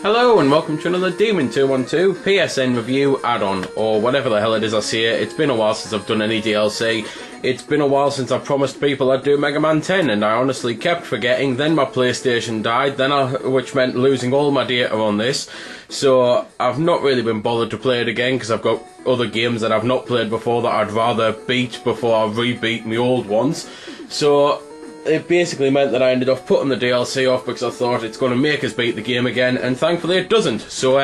Hello and welcome to another Demon 212 PSN Review Add On, or whatever the hell it is I see it. It's been a while since I've done any DLC. It's been a while since I promised people I'd do Mega Man 10, and I honestly kept forgetting. Then my PlayStation died, which meant losing all my data on this. So I've not really been bothered to play it again, because I've got other games that I've not played before that I'd rather beat before I rebeat my old ones. So it basically meant that I ended up putting the DLC off because I thought it's going to make us beat the game again, and thankfully it doesn't. So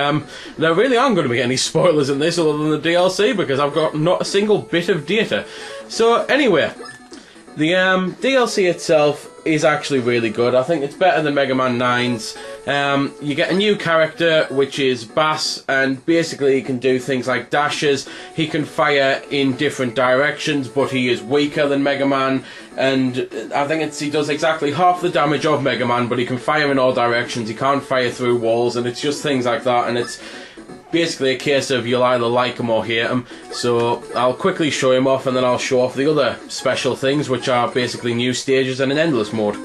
there really aren't going to be any spoilers in this other than the DLC, because I've got not a single bit of data. So anyway, the DLC itself is actually really good. I think it's better than Mega Man 9's. You get a new character, which is Bass, and basically he can do things like dashes. He can fire in different directions, but he is weaker than Mega Man, and I think he does exactly half the damage of Mega Man, but he can fire in all directions. He can't fire through walls, and it's just things like that, and it's basically a case of you'll either like him or hate him. So I'll quickly show him off, and then I'll show off the other special things, which are basically new stages and an endless mode.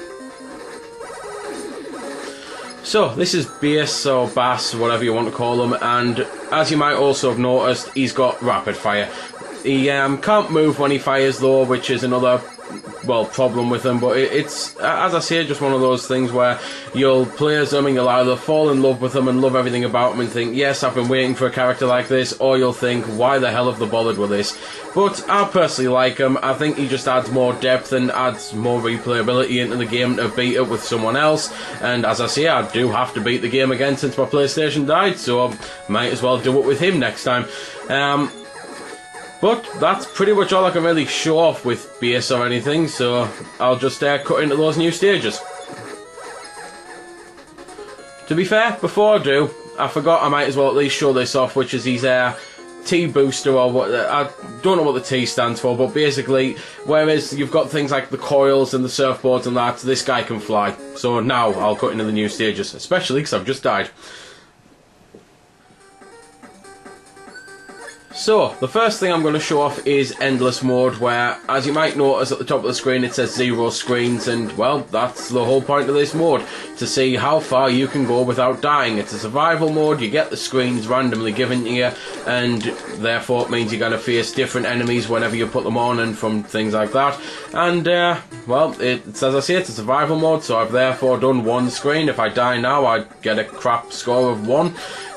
So this is Bass, or Bass, whatever you want to call him, and as you might also have noticed, he's got rapid fire. He can't move when he fires though, which is another, well, problem with him, but it's, as I say, just one of those things where you'll play as him and you'll either fall in love with him and love everything about him and think, yes, I've been waiting for a character like this, or you'll think, why the hell have they bothered with this? But I personally like him. I think he just adds more depth and adds more replayability into the game to beat it with someone else, and as I say, I do have to beat the game again since my PlayStation died, so I might as well do it with him next time. But that's pretty much all I can really show off with Bass or anything, so I'll just cut into those new stages. To be fair, before I do, I forgot I might as well at least show this off, which is his T booster, or what, I don't know what the T stands for, but basically, whereas you've got things like the coils and the surfboards and that, this guy can fly. So now I'll cut into the new stages, especially because I've just died. So, the first thing I'm going to show off is Endless Mode, where, as you might notice at the top of the screen, it says 0 screens, and, well, that's the whole point of this mode, to see how far you can go without dying. It's a survival mode, you get the screens randomly given to you, and therefore it means you're going to face different enemies whenever you put them on, and from things like that. And, well, it's, as I say, it's a survival mode, so I've therefore done one screen. If I die now, I get a crap score of 1.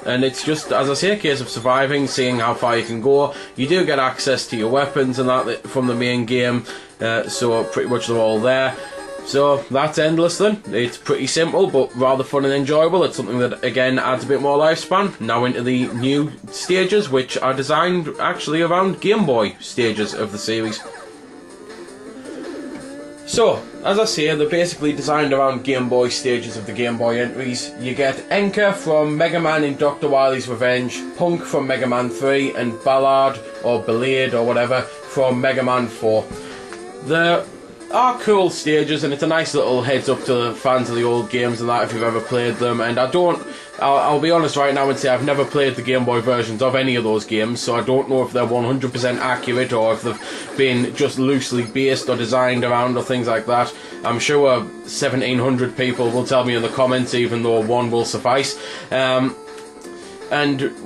And it's just, as I say, a case of surviving, seeing how far you can go. You do get access to your weapons and that from the main game, so pretty much they're all there. So that's Endless then. It's pretty simple, but rather fun and enjoyable. It's something that, again, adds a bit more lifespan. Now into the new stages, which are designed actually around Game Boy stages of the series. So, as I say, they're basically designed around Game Boy stages of the Game Boy entries. You get Enka from Mega Man in Dr. Wily's Revenge, Punk from Mega Man 3, and Ballard, or Ballade, or whatever, from Mega Man 4. There are cool stages, and it's a nice little heads up to the fans of the old games and that, if you've ever played them. And I'll be honest right now and say I've never played the Game Boy versions of any of those games, so I don't know if they're 100% accurate or if they've been just loosely based or designed around or things like that. I'm sure 1,700 people will tell me in the comments, even though one will suffice. And,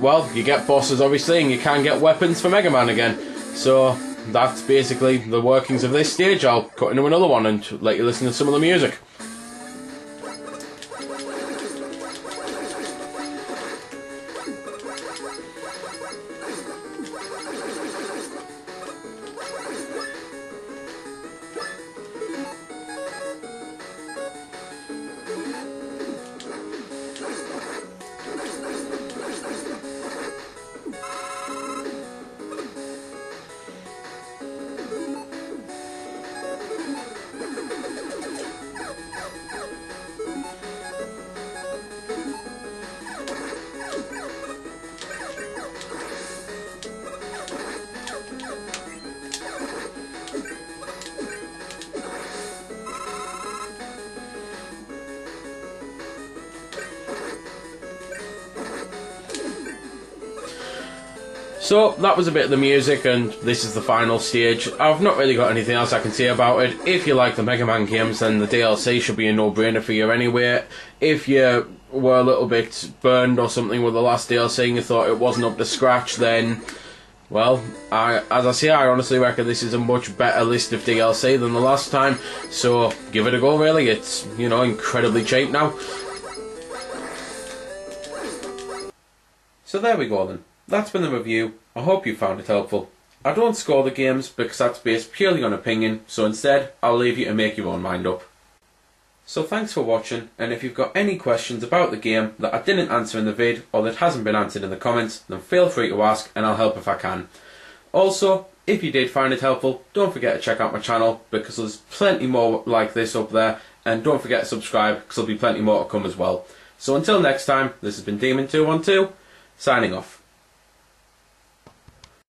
well, you get bosses obviously, and you can get weapons for Mega Man again. So that's basically the workings of this stage. I'll cut into another one and let you listen to some of the music. So that was a bit of the music, and this is the final stage. I've not really got anything else I can say about it. If you like the Mega Man games, then the DLC should be a no-brainer for you anyway. If you were a little bit burned or something with the last DLC and you thought it wasn't up to scratch, then, well, as I say, I honestly reckon this is a much better list of DLC than the last time. So give it a go, really. It's, you know, incredibly cheap now. So there we go then. That's been the review. I hope you found it helpful. I don't score the games because that's based purely on opinion, so instead I'll leave you to make your own mind up. So thanks for watching, and if you've got any questions about the game that I didn't answer in the vid or that hasn't been answered in the comments, then feel free to ask and I'll help if I can. Also, if you did find it helpful, don't forget to check out my channel because there's plenty more like this up there, and don't forget to subscribe because there'll be plenty more to come as well. So until next time, this has been Demon212, signing off.